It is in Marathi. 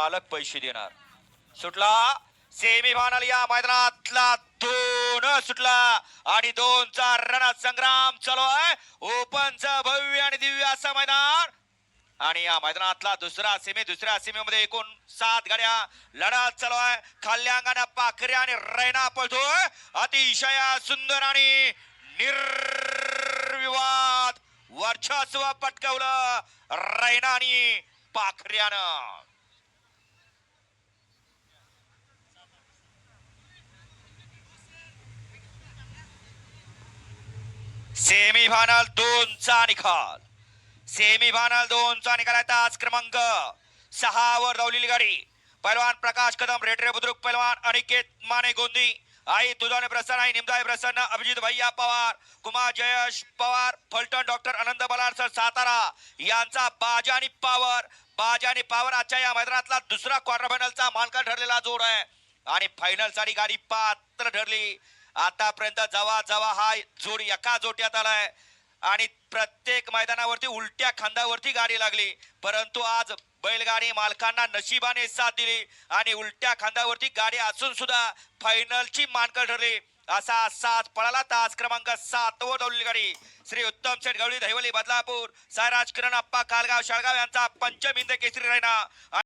मालक पैसे देणार. सुटला सेमीफायनल या मैदानातला 2 सुटला आणि 2चा रणा संग्राम चालू आहे. ओपनचं भव्य आणि दिव्य असं मैदान आणि या मैदानातला दुसऱ्या सेमीमध्ये एकूण 7 गाड्या लढत चालू आहे. खाल्ल्या अंगाने पाखरे आणि रैना पळतोय. अतिशय सुंदर आणि निर्विवाद वर्चस्व पटकावलं रैना आणि पाखऱ्यानं. सेमीफायनल 2चा निकाल. सेमीफायनल 2चा निकाल आहे. आज क्रमांक 6 वर धावलेली गाडी पैलवान प्रकाश कदम, रेटरे बुद्रुक पैलवान अनिकेत माने गोंदी, आई तुझाने प्रसन्न, आई निमदाय प्रसन्न, अभिजित भैया पवार, कुमार जयेश पवार, फलटण, डॉक्टर आनंद बलार सर सातारा यांचा बाजा आणि पावर आजच्या या मैदानातला दुसरा क्वार्टर फायनलचा मानकरी ठरलेला जोड आहे आणि फायनल साठी गाडी पात्र ठरली. आतापर्यंत जवा हा जोड एका जोट्यात आलाय आणि प्रत्येक मैदानावरती उलट्या खांद्यावरती गाडी लागली, परंतु आज बैलगाडी मालकांना नशिबाने साथ दिली आणि उलट्या खांद्यावरती गाडी असून सुद्धा फायनलची मानकरी ठरली. असा 7 पळाला. तास क्रमांक 7 वर धावलेली गाडी श्री उत्तम शेठ गवळी, दहिवली, बदलापूर, सायराज किरण अप्पा कालगाव शाळगाव यांचा पंचम हिंद केसरी रैना.